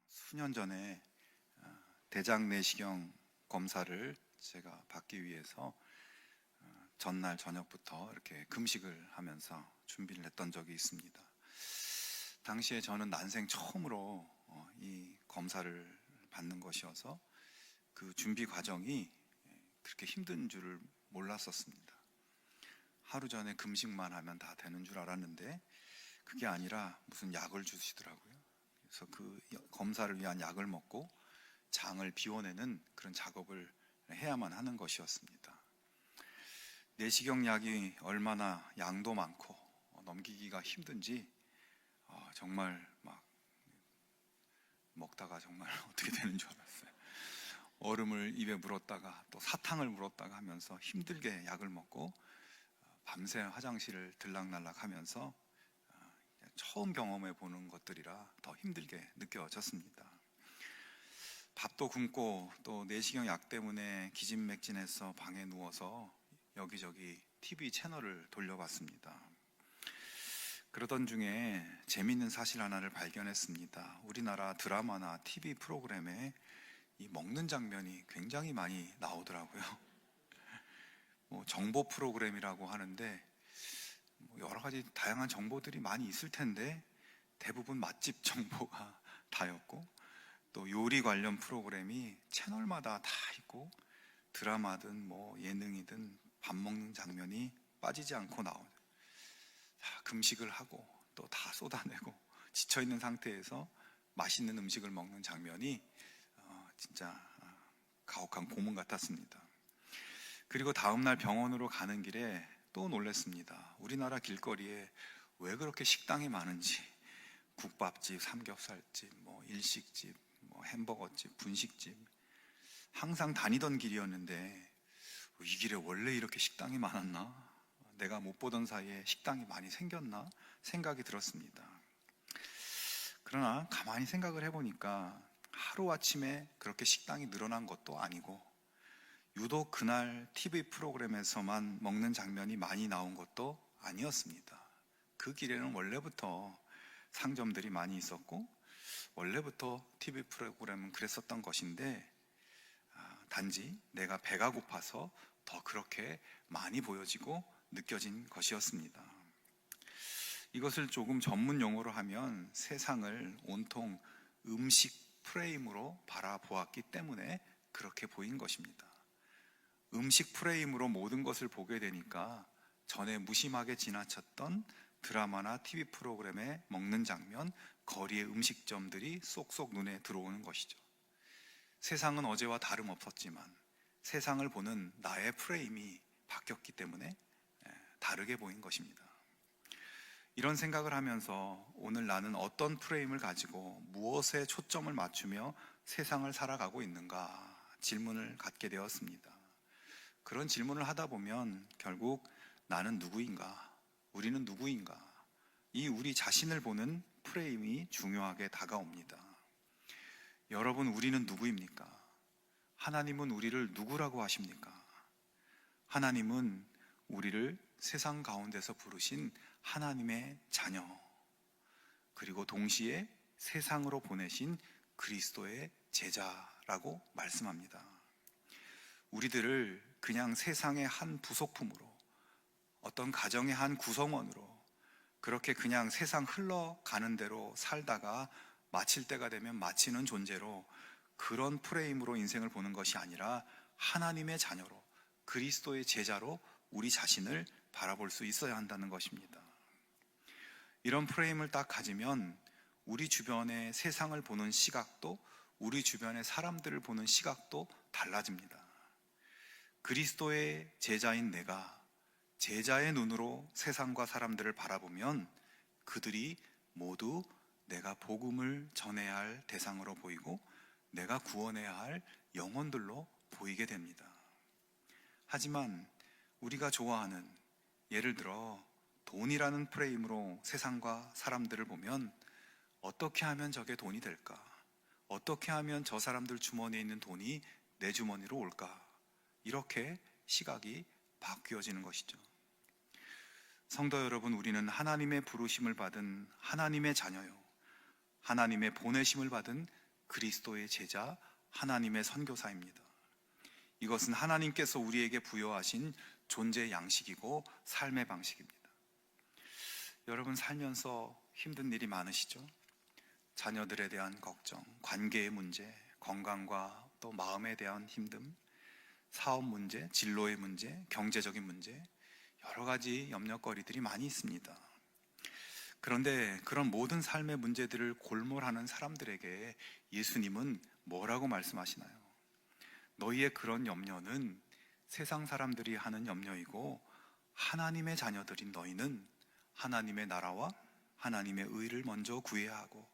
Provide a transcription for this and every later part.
수년 전에 대장 내시경 검사를 제가 받기 위해서 전날 저녁부터 이렇게 금식을 하면서 준비를 했던 적이 있습니다. 당시에 저는 난생 처음으로 이 검사를 받는 것이어서 그 준비 과정이 그렇게 힘든 줄을 몰랐었습니다. 하루 전에 금식만 하면 다 되는 줄 알았는데 그게 아니라 무슨 약을 주시더라고요. 그래서 그 검사를 위한 약을 먹고 장을 비워내는 그런 작업을 해야만 하는 것이었습니다. 내시경 약이 얼마나 양도 많고 넘기기가 힘든지 정말 막 먹다가 정말 어떻게 되는 줄 알았어요. 얼음을 입에 물었다가 또 사탕을 물었다가 하면서 힘들게 약을 먹고 밤새 화장실을 들락날락 하면서 처음 경험해 보는 것들이라 더 힘들게 느껴졌습니다. 밥도 굶고 또 내시경 약 때문에 기진맥진해서 방에 누워서 여기저기 TV 채널을 돌려봤습니다. 그러던 중에 재미있는 사실 하나를 발견했습니다. 우리나라 드라마나 TV 프로그램에 이 먹는 장면이 굉장히 많이 나오더라고요. 정보 프로그램이라고 하는데 여러 가지 다양한 정보들이 많이 있을 텐데 대부분 맛집 정보가 다였고, 또 요리 관련 프로그램이 채널마다 다 있고, 드라마든 예능이든 밥 먹는 장면이 빠지지 않고 나오죠. 금식을 하고 또 다 쏟아내고 지쳐있는 상태에서 맛있는 음식을 먹는 장면이 진짜 가혹한 고문 같았습니다. 그리고 다음날 병원으로 가는 길에 또 놀랐습니다. 우리나라 길거리에 왜 그렇게 식당이 많은지, 국밥집, 삼겹살집, 일식집, 햄버거집, 분식집, 항상 다니던 길이었는데 이 길에 원래 이렇게 식당이 많았나? 내가 못 보던 사이에 식당이 많이 생겼나? 생각이 들었습니다. 그러나 가만히 생각을 해보니까 하루아침에 그렇게 식당이 늘어난 것도 아니고, 유독 그날 TV 프로그램에서만 먹는 장면이 많이 나온 것도 아니었습니다. 그 길에는 원래부터 상점들이 많이 있었고, 원래부터 TV 프로그램은 그랬었던 것인데, 단지 내가 배가 고파서 더 그렇게 많이 보여지고 느껴진 것이었습니다. 이것을 조금 전문 용어로 하면 세상을 온통 음식 프레임으로 바라보았기 때문에 그렇게 보인 것입니다. 음식 프레임으로 모든 것을 보게 되니까 전에 무심하게 지나쳤던 드라마나 TV 프로그램의 먹는 장면, 거리의 음식점들이 쏙쏙 눈에 들어오는 것이죠. 세상은 어제와 다름없었지만 세상을 보는 나의 프레임이 바뀌었기 때문에 다르게 보인 것입니다. 이런 생각을 하면서 오늘 나는 어떤 프레임을 가지고 무엇에 초점을 맞추며 세상을 살아가고 있는가 질문을 갖게 되었습니다. 그런 질문을 하다 보면 결국 나는 누구인가? 우리는 누구인가? 이 우리 자신을 보는 프레임이 중요하게 다가옵니다. 여러분, 우리는 누구입니까? 하나님은 우리를 누구라고 하십니까? 하나님은 우리를 세상 가운데서 부르신 하나님의 자녀, 그리고 동시에 세상으로 보내신 그리스도의 제자라고 말씀합니다. 우리들을 그냥 세상의 한 부속품으로, 어떤 가정의 한 구성원으로 그렇게 그냥 세상 흘러가는 대로 살다가 마칠 때가 되면 마치는 존재로, 그런 프레임으로 인생을 보는 것이 아니라 하나님의 자녀로, 그리스도의 제자로 우리 자신을 바라볼 수 있어야 한다는 것입니다. 이런 프레임을 딱 가지면 우리 주변의 세상을 보는 시각도, 우리 주변의 사람들을 보는 시각도 달라집니다. 그리스도의 제자인 내가 제자의 눈으로 세상과 사람들을 바라보면 그들이 모두 내가 복음을 전해야 할 대상으로 보이고 내가 구원해야 할 영혼들로 보이게 됩니다. 하지만 우리가 좋아하는, 예를 들어 돈이라는 프레임으로 세상과 사람들을 보면 어떻게 하면 저게 돈이 될까? 어떻게 하면 저 사람들 주머니에 있는 돈이 내 주머니로 올까? 이렇게 시각이 바뀌어지는 것이죠. 성도 여러분, 우리는 하나님의 부르심을 받은 하나님의 자녀요, 하나님의 보내심을 받은 그리스도의 제자, 하나님의 선교사입니다. 이것은 하나님께서 우리에게 부여하신 존재 양식이고 삶의 방식입니다. 여러분 살면서 힘든 일이 많으시죠? 자녀들에 대한 걱정, 관계의 문제, 건강과 또 마음에 대한 힘듦, 사업 문제, 진로의 문제, 경제적인 문제, 여러 가지 염려거리들이 많이 있습니다. 그런데 그런 모든 삶의 문제들을 골몰하는 사람들에게 예수님은 뭐라고 말씀하시나요? 너희의 그런 염려는 세상 사람들이 하는 염려이고 하나님의 자녀들인 너희는 하나님의 나라와 하나님의 의를 먼저 구해야 하고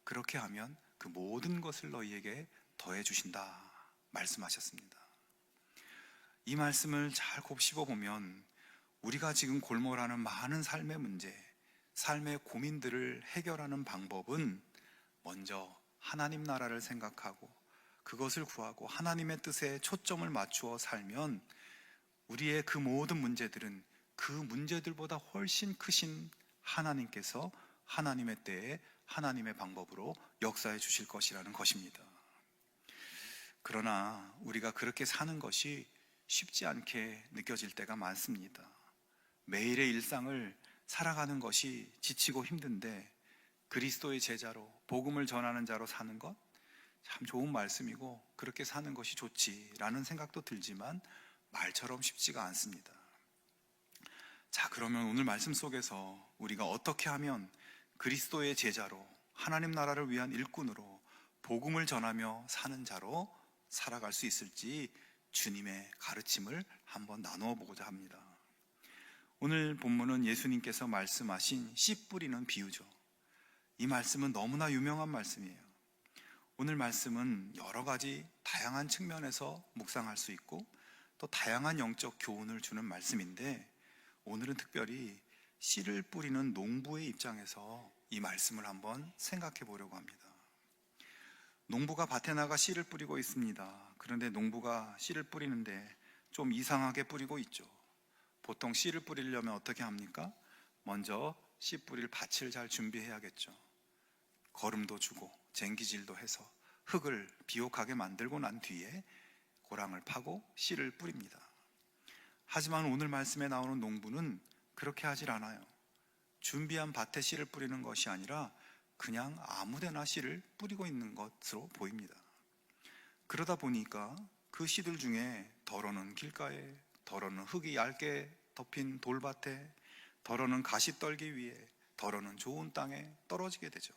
그렇게 하면 그 모든 것을 너희에게 더해 주신다 말씀하셨습니다. 이 말씀을 잘 곱씹어 보면 우리가 지금 골몰하는 많은 삶의 문제, 삶의 고민들을 해결하는 방법은 먼저 하나님 나라를 생각하고 그것을 구하고 하나님의 뜻에 초점을 맞추어 살면 우리의 그 모든 문제들은 그 문제들보다 훨씬 크신 하나님께서 하나님의 때에 하나님의 방법으로 역사해 주실 것이라는 것입니다. 그러나 우리가 그렇게 사는 것이 쉽지 않게 느껴질 때가 많습니다. 매일의 일상을 살아가는 것이 지치고 힘든데 그리스도의 제자로 복음을 전하는 자로 사는 것 참 좋은 말씀이고 그렇게 사는 것이 좋지라는 생각도 들지만 말처럼 쉽지가 않습니다. 자, 그러면 오늘 말씀 속에서 우리가 어떻게 하면 그리스도의 제자로 하나님 나라를 위한 일꾼으로 복음을 전하며 사는 자로 살아갈 수 있을지 주님의 가르침을 한번 나누어 보고자 합니다. 오늘 본문은 예수님께서 말씀하신 씨 뿌리는 비유죠. 이 말씀은 너무나 유명한 말씀이에요. 오늘 말씀은 여러 가지 다양한 측면에서 묵상할 수 있고 또 다양한 영적 교훈을 주는 말씀인데 오늘은 특별히 씨를 뿌리는 농부의 입장에서 이 말씀을 한번 생각해 보려고 합니다. 농부가 밭에 나가 씨를 뿌리고 있습니다. 그런데 농부가 씨를 뿌리는데 좀 이상하게 뿌리고 있죠. 보통 씨를 뿌리려면 어떻게 합니까? 먼저 씨 뿌릴 밭을 잘 준비해야겠죠. 거름도 주고 쟁기질도 해서 흙을 비옥하게 만들고 난 뒤에 고랑을 파고 씨를 뿌립니다. 하지만 오늘 말씀에 나오는 농부는 그렇게 하질 않아요. 준비한 밭에 씨를 뿌리는 것이 아니라 그냥 아무데나 씨를 뿌리고 있는 것으로 보입니다. 그러다 보니까 그 씨들 중에 덜어는 길가에, 덜어는 흙이 얇게 덮인 돌밭에, 덜어는 가시떨기 위에, 덜어는 좋은 땅에 떨어지게 되죠.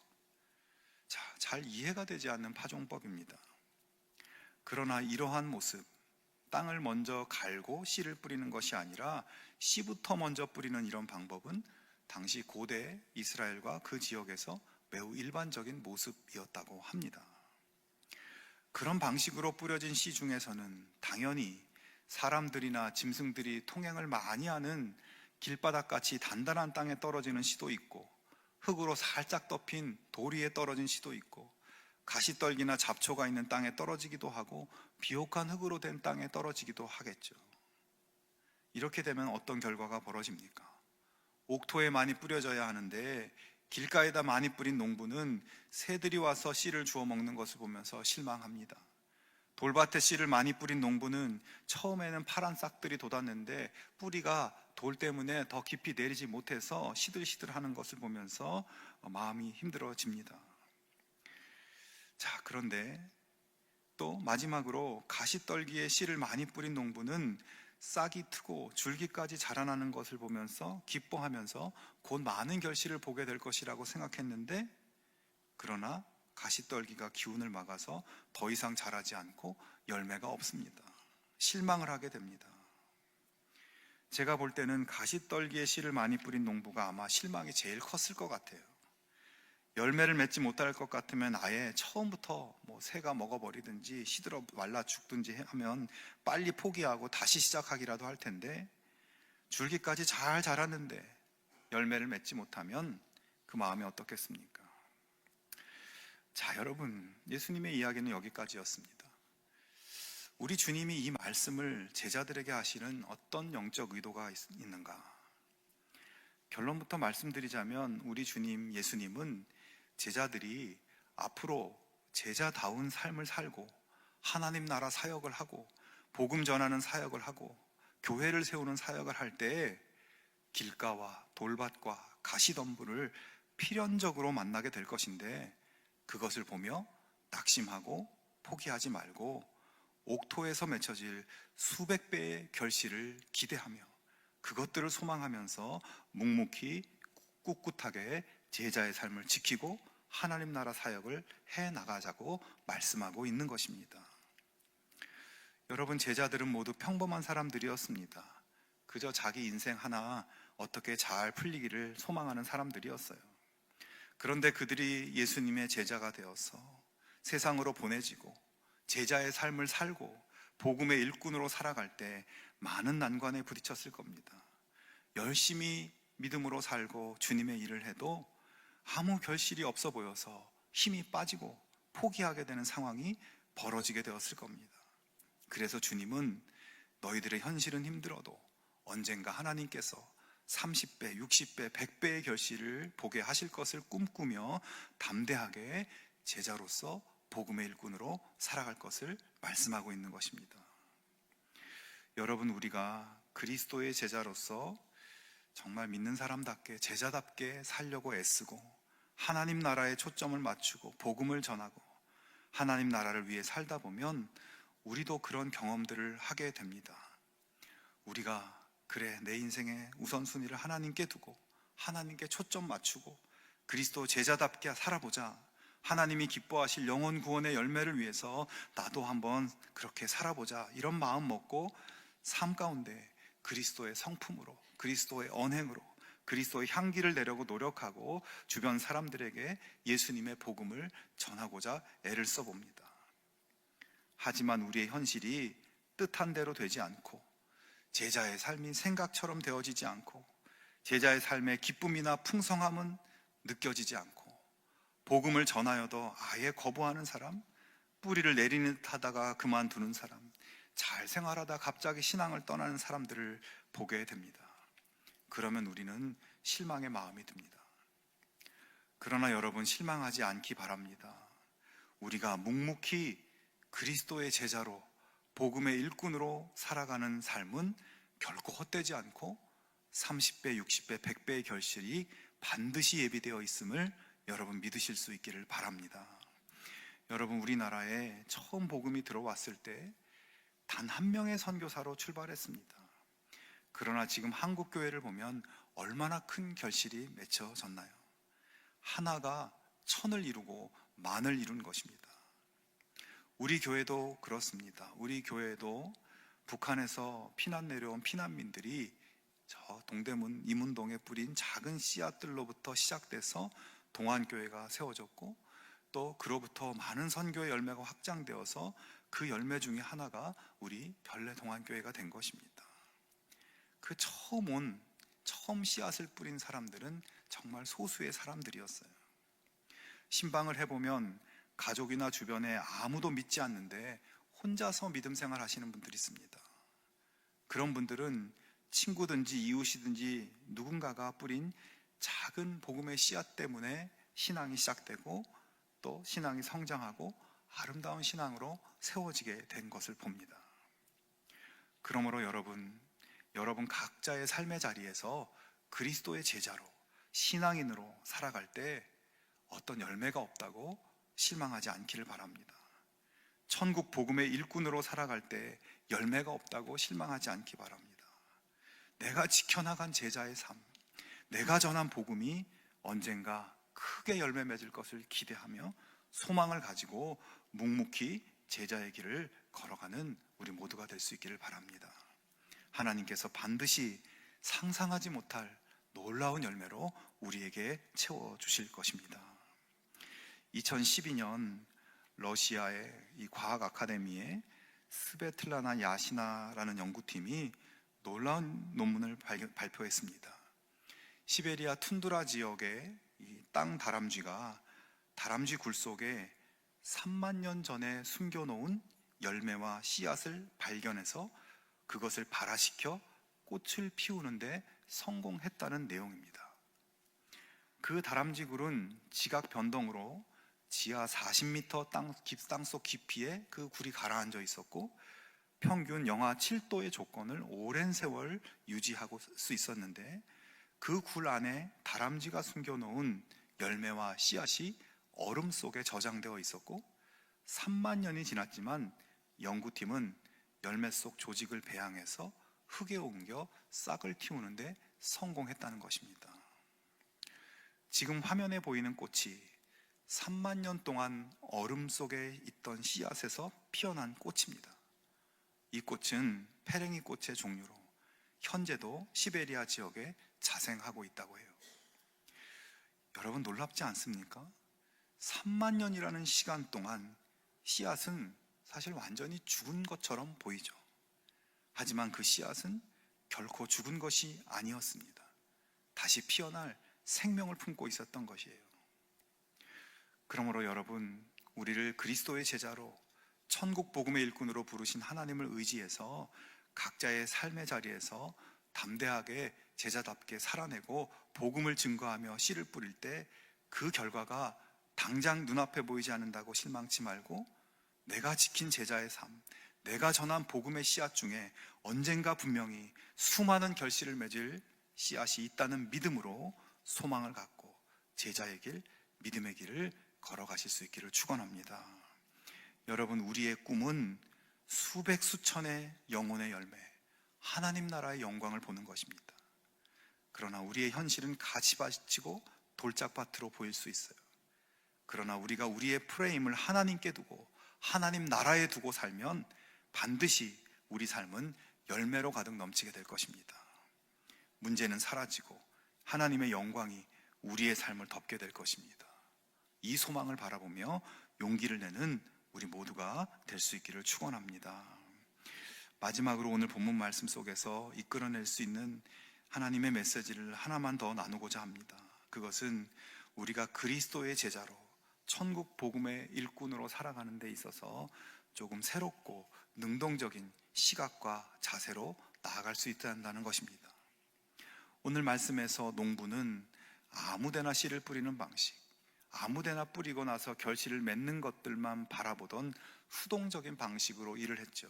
자, 잘 이해가 되지 않는 파종법입니다. 그러나 이러한 모습, 땅을 먼저 갈고 씨를 뿌리는 것이 아니라 씨부터 먼저 뿌리는 이런 방법은 당시 고대 이스라엘과 그 지역에서 매우 일반적인 모습이었다고 합니다. 그런 방식으로 뿌려진 씨 중에서는 당연히 사람들이나 짐승들이 통행을 많이 하는 길바닥같이 단단한 땅에 떨어지는 씨도 있고 흙으로 살짝 덮인 돌 위에 떨어진 씨도 있고 가시떨기나 잡초가 있는 땅에 떨어지기도 하고 비옥한 흙으로 된 땅에 떨어지기도 하겠죠. 이렇게 되면 어떤 결과가 벌어집니까? 옥토에 많이 뿌려져야 하는데 길가에다 많이 뿌린 농부는 새들이 와서 씨를 주워 먹는 것을 보면서 실망합니다. 돌밭에 씨를 많이 뿌린 농부는 처음에는 파란 싹들이 돋았는데 뿌리가 돌 때문에 더 깊이 내리지 못해서 시들시들하는 것을 보면서 마음이 힘들어집니다. 자, 그런데 또 마지막으로 가시떨기에 씨를 많이 뿌린 농부는 싹이 트고 줄기까지 자라나는 것을 보면서 기뻐하면서 곧 많은 결실을 보게 될 것이라고 생각했는데 그러나 가시떨기가 기운을 막아서 더 이상 자라지 않고 열매가 없습니다. 실망을 하게 됩니다. 제가 볼 때는 가시떨기에 씨를 많이 뿌린 농부가 아마 실망이 제일 컸을 것 같아요. 열매를 맺지 못할 것 같으면 아예 처음부터 새가 먹어버리든지 시들어 말라 죽든지 하면 빨리 포기하고 다시 시작하기라도 할 텐데 줄기까지 잘 자랐는데 열매를 맺지 못하면 그 마음이 어떻겠습니까? 자, 여러분, 예수님의 이야기는 여기까지였습니다. 우리 주님이 이 말씀을 제자들에게 하시는 어떤 영적 의도가 있는가? 결론부터 말씀드리자면 우리 주님 예수님은 제자들이 앞으로 제자다운 삶을 살고 하나님 나라 사역을 하고 복음 전하는 사역을 하고 교회를 세우는 사역을 할 때 길가와 돌밭과 가시덤불을 필연적으로 만나게 될 것인데, 그것을 보며 낙심하고 포기하지 말고 옥토에서 맺혀질 수백 배의 결실을 기대하며 그것들을 소망하면서 묵묵히 꿋꿋하게 제자의 삶을 지키고 하나님 나라 사역을 해 나가자고 말씀하고 있는 것입니다. 여러분, 제자들은 모두 평범한 사람들이었습니다. 그저 자기 인생 하나 어떻게 잘 풀리기를 소망하는 사람들이었어요. 그런데 그들이 예수님의 제자가 되어서 세상으로 보내지고 제자의 삶을 살고 복음의 일꾼으로 살아갈 때 많은 난관에 부딪혔을 겁니다. 열심히 믿음으로 살고 주님의 일을 해도 아무 결실이 없어 보여서 힘이 빠지고 포기하게 되는 상황이 벌어지게 되었을 겁니다. 그래서 주님은 너희들의 현실은 힘들어도 언젠가 하나님께서 30배, 60배, 100배의 결실을 보게 하실 것을 꿈꾸며 담대하게 제자로서 복음의 일꾼으로 살아갈 것을 말씀하고 있는 것입니다. 여러분, 우리가 그리스도의 제자로서 정말 믿는 사람답게 제자답게 살려고 애쓰고 하나님 나라에 초점을 맞추고 복음을 전하고 하나님 나라를 위해 살다 보면 우리도 그런 경험들을 하게 됩니다. 우리가 그래, 내 인생의 우선순위를 하나님께 두고 하나님께 초점 맞추고 그리스도 제자답게 살아보자, 하나님이 기뻐하실 영혼 구원의 열매를 위해서 나도 한번 그렇게 살아보자, 이런 마음 먹고 삶 가운데 그리스도의 성품으로, 그리스도의 언행으로, 그리스도의 향기를 내려고 노력하고 주변 사람들에게 예수님의 복음을 전하고자 애를 써봅니다. 하지만 우리의 현실이 뜻한 대로 되지 않고 제자의 삶이 생각처럼 되어지지 않고 제자의 삶의 기쁨이나 풍성함은 느껴지지 않고 복음을 전하여도 아예 거부하는 사람, 뿌리를 내리는 듯 하다가 그만두는 사람, 잘 생활하다 갑자기 신앙을 떠나는 사람들을 보게 됩니다. 그러면 우리는 실망의 마음이 듭니다. 그러나 여러분, 실망하지 않기 바랍니다. 우리가 묵묵히 그리스도의 제자로 복음의 일꾼으로 살아가는 삶은 결코 헛되지 않고 30배, 60배, 100배의 결실이 반드시 예비되어 있음을 여러분 믿으실 수 있기를 바랍니다. 여러분, 우리나라에 처음 복음이 들어왔을 때 단 한 명의 선교사로 출발했습니다. 그러나 지금 한국 교회를 보면 얼마나 큰 결실이 맺혀졌나요? 하나가 천을 이루고 만을 이룬 것입니다. 우리 교회도 그렇습니다. 우리 교회도 북한에서 피난 내려온 피난민들이 저 동대문 이문동에 뿌린 작은 씨앗들로부터 시작돼서 동안교회가 세워졌고, 또 그로부터 많은 선교의 열매가 확장되어서 그 열매 중에 하나가 우리 별내 동안교회가 된 것입니다. 그 처음 씨앗을 뿌린 사람들은 정말 소수의 사람들이었어요. 신방을 해보면 가족이나 주변에 아무도 믿지 않는데 혼자서 믿음 생활 하시는 분들이 있습니다. 그런 분들은 친구든지 이웃이든지 누군가가 뿌린 작은 복음의 씨앗 때문에 신앙이 시작되고 또 신앙이 성장하고 아름다운 신앙으로 세워지게 된 것을 봅니다. 그러므로 여러분 각자의 삶의 자리에서 그리스도의 제자로 신앙인으로 살아갈 때 어떤 열매가 없다고 실망하지 않기를 바랍니다. 천국 복음의 일꾼으로 살아갈 때 열매가 없다고 실망하지 않기 바랍니다. 내가 지켜나간 제자의 삶, 내가 전한 복음이 언젠가 크게 열매 맺을 것을 기대하며 소망을 가지고 묵묵히 제자의 길을 걸어가는 우리 모두가 될 수 있기를 바랍니다. 하나님께서 반드시 상상하지 못할 놀라운 열매로 우리에게 채워주실 것입니다. 2012년 러시아의 이 과학 아카데미의 스베틀라나 야시나라는 연구팀이 놀라운 논문을 발표했습니다. 시베리아 툰드라 지역의 이 땅 다람쥐가 다람쥐 굴 속에 3만 년 전에 숨겨놓은 열매와 씨앗을 발견해서 그것을 발화시켜 꽃을 피우는데 성공했다는 내용입니다. 그 다람쥐 굴은 지각 변동으로 지하 40m 땅속 깊이에 그 굴이 가라앉아 있었고 평균 영하 7도의 조건을 오랜 세월 유지하고 수 있었는데 그 굴 안에 다람쥐가 숨겨놓은 열매와 씨앗이 얼음 속에 저장되어 있었고 3만 년이 지났지만 연구팀은 열매 속 조직을 배양해서 흙에 옮겨 싹을 틔우는데 성공했다는 것입니다. 지금 화면에 보이는 꽃이 3만 년 동안 얼음 속에 있던 씨앗에서 피어난 꽃입니다. 이 꽃은 페랭이 꽃의 종류로 현재도 시베리아 지역에 자생하고 있다고 해요. 여러분 놀랍지 않습니까? 3만 년이라는 시간 동안 씨앗은 사실 완전히 죽은 것처럼 보이죠. 하지만 그 씨앗은 결코 죽은 것이 아니었습니다. 다시 피어날 생명을 품고 있었던 것이에요. 그러므로 여러분, 우리를 그리스도의 제자로 천국 복음의 일꾼으로 부르신 하나님을 의지해서 각자의 삶의 자리에서 담대하게 제자답게 살아내고 복음을 증거하며 씨를 뿌릴 때 그 결과가 당장 눈앞에 보이지 않는다고 실망치 말고 내가 지킨 제자의 삶, 내가 전한 복음의 씨앗 중에 언젠가 분명히 수많은 결실을 맺을 씨앗이 있다는 믿음으로 소망을 갖고 제자의 길, 믿음의 길을 걸어가실 수 있기를 축원합니다. 여러분, 우리의 꿈은 수백 수천의 영혼의 열매, 하나님 나라의 영광을 보는 것입니다. 그러나 우리의 현실은 가시밭이고 돌짝밭으로 보일 수 있어요. 그러나 우리가 우리의 프레임을 하나님께 두고 하나님 나라에 두고 살면 반드시 우리 삶은 열매로 가득 넘치게 될 것입니다. 문제는 사라지고 하나님의 영광이 우리의 삶을 덮게 될 것입니다. 이 소망을 바라보며 용기를 내는 우리 모두가 될 수 있기를 축원합니다. 마지막으로 오늘 본문 말씀 속에서 이끌어낼 수 있는 하나님의 메시지를 하나만 더 나누고자 합니다. 그것은 우리가 그리스도의 제자로 천국 복음의 일꾼으로 살아가는 데 있어서 조금 새롭고 능동적인 시각과 자세로 나아갈 수 있어야 한다는 것입니다. 오늘 말씀에서 농부는 아무데나 씨를 뿌리는 방식, 아무데나 뿌리고 나서 결실을 맺는 것들만 바라보던 수동적인 방식으로 일을 했죠.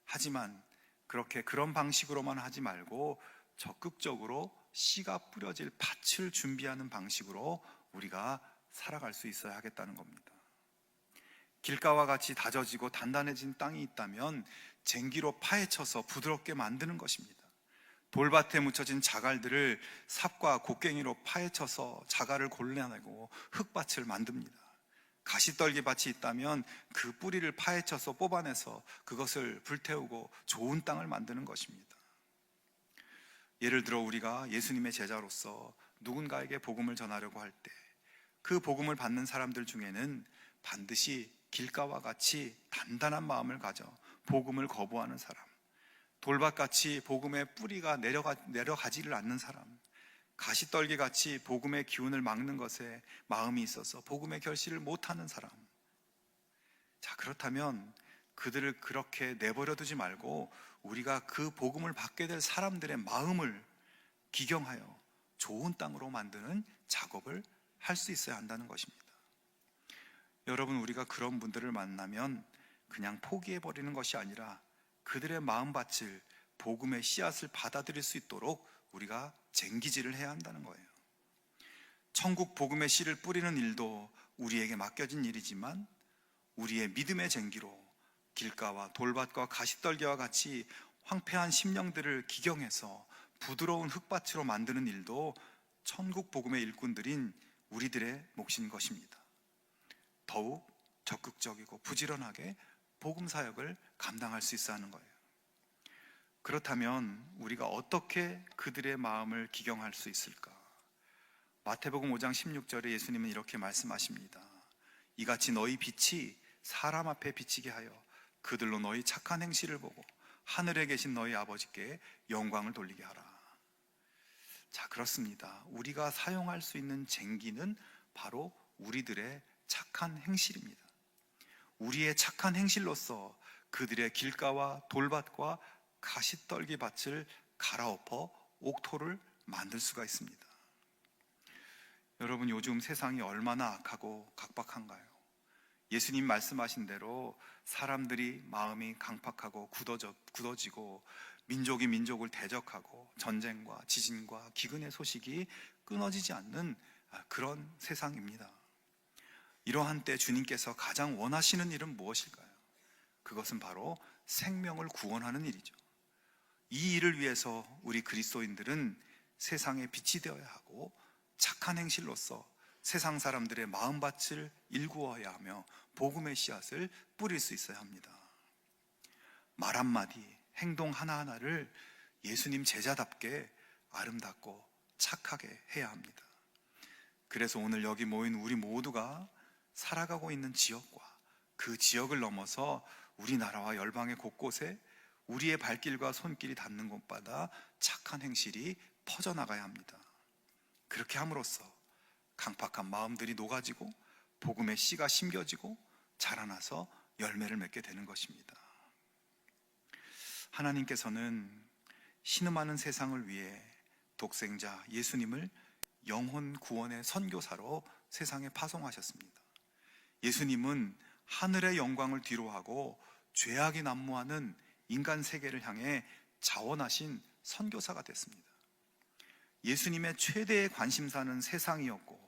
하지만 그런 방식으로만 하지 말고 적극적으로 씨가 뿌려질 밭을 준비하는 방식으로 우리가 살아갈 수 있어야 하겠다는 겁니다. 길가와 같이 다져지고 단단해진 땅이 있다면 쟁기로 파헤쳐서 부드럽게 만드는 것입니다. 돌밭에 묻혀진 자갈들을 삽과 곡괭이로 파헤쳐서 자갈을 골라내고 흙밭을 만듭니다. 가시떨기 밭이 있다면 그 뿌리를 파헤쳐서 뽑아내서 그것을 불태우고 좋은 땅을 만드는 것입니다. 예를 들어 우리가 예수님의 제자로서 누군가에게 복음을 전하려고 할 때 그 복음을 받는 사람들 중에는 반드시 길가와 같이 단단한 마음을 가져 복음을 거부하는 사람, 돌밭같이 복음의 뿌리가 내려가지를 않는 사람, 가시떨기같이 복음의 기운을 막는 것에 마음이 있어서 복음의 결실을 못하는 사람. 자, 그렇다면 그들을 그렇게 내버려 두지 말고 우리가 그 복음을 받게 될 사람들의 마음을 기경하여 좋은 땅으로 만드는 작업을 할 수 있어야 한다는 것입니다. 여러분, 우리가 그런 분들을 만나면 그냥 포기해버리는 것이 아니라 그들의 마음밭을 복음의 씨앗을 받아들일 수 있도록 우리가 쟁기질을 해야 한다는 거예요. 천국 복음의 씨를 뿌리는 일도 우리에게 맡겨진 일이지만 우리의 믿음의 쟁기로 길가와 돌밭과 가시떨기와 같이 황폐한 심령들을 기경해서 부드러운 흙밭으로 만드는 일도 천국 복음의 일꾼들인 우리들의 몫인 것입니다. 더욱 적극적이고 부지런하게 복음 사역을 감당할 수 있어야 하는 거예요. 그렇다면 우리가 어떻게 그들의 마음을 기경할 수 있을까? 마태복음 5장 16절에 예수님은 이렇게 말씀하십니다. 이같이 너희 빛이 사람 앞에 비치게 하여 그들로 너희 착한 행실을 보고 하늘에 계신 너희 아버지께 영광을 돌리게 하라. 자, 그렇습니다. 우리가 사용할 수 있는 쟁기는 바로 우리들의 착한 행실입니다. 우리의 착한 행실로서 그들의 길가와 돌밭과 가시떨기 밭을 갈아엎어 옥토를 만들 수가 있습니다. 여러분, 요즘 세상이 얼마나 악하고 각박한가요? 예수님 말씀하신 대로 사람들이 마음이 강팍하고 굳어지고 민족이 민족을 대적하고 전쟁과 지진과 기근의 소식이 끊어지지 않는 그런 세상입니다. 이러한 때 주님께서 가장 원하시는 일은 무엇일까요? 그것은 바로 생명을 구원하는 일이죠. 이 일을 위해서 우리 그리스도인들은 세상에 빛이 되어야 하고 착한 행실로서 세상 사람들의 마음밭을 일구어야 하며 복음의 씨앗을 뿌릴 수 있어야 합니다. 말 한마디, 행동 하나하나를 예수님 제자답게 아름답고 착하게 해야 합니다. 그래서 오늘 여기 모인 우리 모두가 살아가고 있는 지역과 그 지역을 넘어서 우리나라와 열방의 곳곳에 우리의 발길과 손길이 닿는 곳마다 착한 행실이 퍼져나가야 합니다. 그렇게 함으로써 강팍한 마음들이 녹아지고 복음의 씨가 심겨지고 자라나서 열매를 맺게 되는 것입니다. 하나님께서는 신음하는 세상을 위해 독생자 예수님을 영혼 구원의 선교사로 세상에 파송하셨습니다. 예수님은 하늘의 영광을 뒤로하고 죄악이 난무하는 인간 세계를 향해 자원하신 선교사가 됐습니다. 예수님의 최대의 관심사는 세상이었고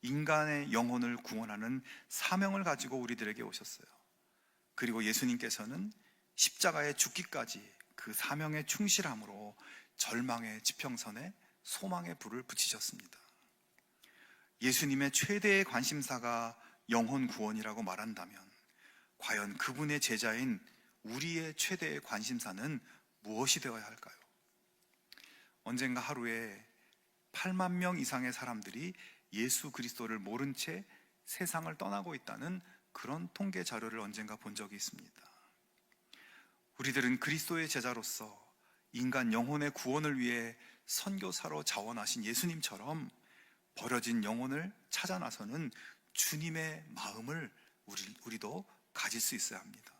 인간의 영혼을 구원하는 사명을 가지고 우리들에게 오셨어요. 그리고 예수님께서는 십자가에 죽기까지 그 사명에 충실함으로 절망의 지평선에 소망의 불을 붙이셨습니다. 예수님의 최대의 관심사가 영혼 구원이라고 말한다면 과연 그분의 제자인 우리의 최대의 관심사는 무엇이 되어야 할까요? 언젠가 하루에 8만 명 이상의 사람들이 예수 그리스도를 모른 채 세상을 떠나고 있다는 그런 통계 자료를 언젠가 본 적이 있습니다. 우리들은 그리스도의 제자로서 인간 영혼의 구원을 위해 선교사로 자원하신 예수님처럼 버려진 영혼을 찾아 나서는 주님의 마음을 우리도 가질 수 있어야 합니다.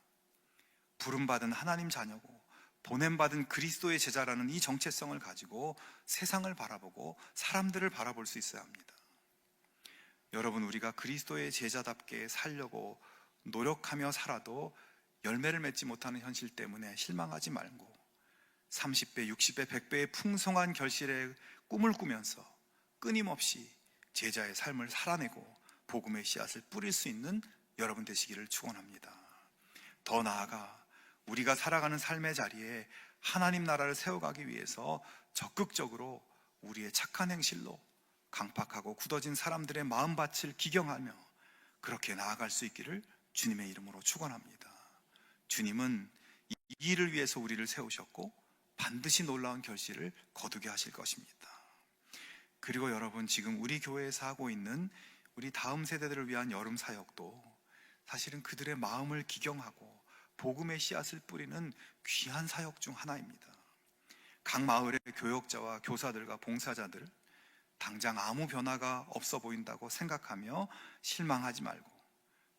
부름받은 하나님 자녀고 보냄받은 그리스도의 제자라는 이 정체성을 가지고 세상을 바라보고 사람들을 바라볼 수 있어야 합니다. 여러분, 우리가 그리스도의 제자답게 살려고 노력하며 살아도 열매를 맺지 못하는 현실 때문에 실망하지 말고 30배, 60배, 100배의 풍성한 결실의 꿈을 꾸면서 끊임없이 제자의 삶을 살아내고 복음의 씨앗을 뿌릴 수 있는 여러분 되시기를 축원합니다. 더 나아가 우리가 살아가는 삶의 자리에 하나님 나라를 세워가기 위해서 적극적으로 우리의 착한 행실로 강팍하고 굳어진 사람들의 마음밭을 기경하며 그렇게 나아갈 수 있기를 주님의 이름으로 축원합니다. 주님은 이 일을 위해서 우리를 세우셨고 반드시 놀라운 결실을 거두게 하실 것입니다. 그리고 여러분, 지금 우리 교회에서 하고 있는 우리 다음 세대들을 위한 여름 사역도 사실은 그들의 마음을 기경하고 복음의 씨앗을 뿌리는 귀한 사역 중 하나입니다. 각 마을의 교역자와 교사들과 봉사자들, 당장 아무 변화가 없어 보인다고 생각하며 실망하지 말고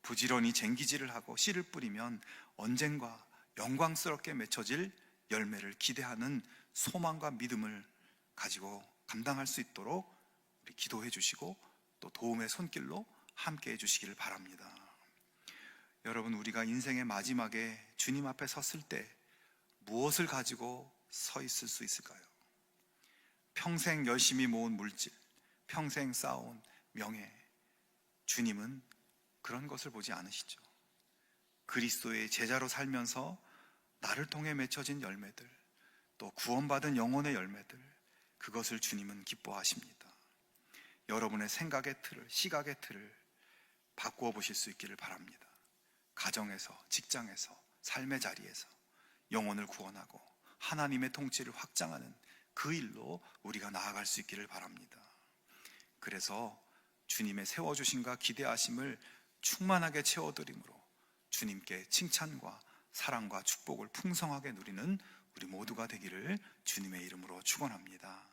부지런히 쟁기질을 하고 씨를 뿌리면 언젠가 영광스럽게 맺혀질 열매를 기대하는 소망과 믿음을 가지고 감당할 수 있도록 우리 기도해 주시고 또 도움의 손길로 함께 해 주시기를 바랍니다. 여러분, 우리가 인생의 마지막에 주님 앞에 섰을 때 무엇을 가지고 서 있을 수 있을까요? 평생 열심히 모은 물질, 평생 쌓아온 명예, 주님은 그런 것을 보지 않으시죠. 그리스도의 제자로 살면서 나를 통해 맺혀진 열매들, 또 구원받은 영혼의 열매들, 그것을 주님은 기뻐하십니다. 여러분의 생각의 틀을, 시각의 틀을 바꾸어 보실 수 있기를 바랍니다. 가정에서, 직장에서, 삶의 자리에서 영혼을 구원하고 하나님의 통치를 확장하는 그 일로 우리가 나아갈 수 있기를 바랍니다. 그래서 주님의 세워주심과 기대하심을 충만하게 채워드림으로 주님께 칭찬과 사랑과 축복을 풍성하게 누리는 우리 모두가 되기를 주님의 이름으로 축원합니다.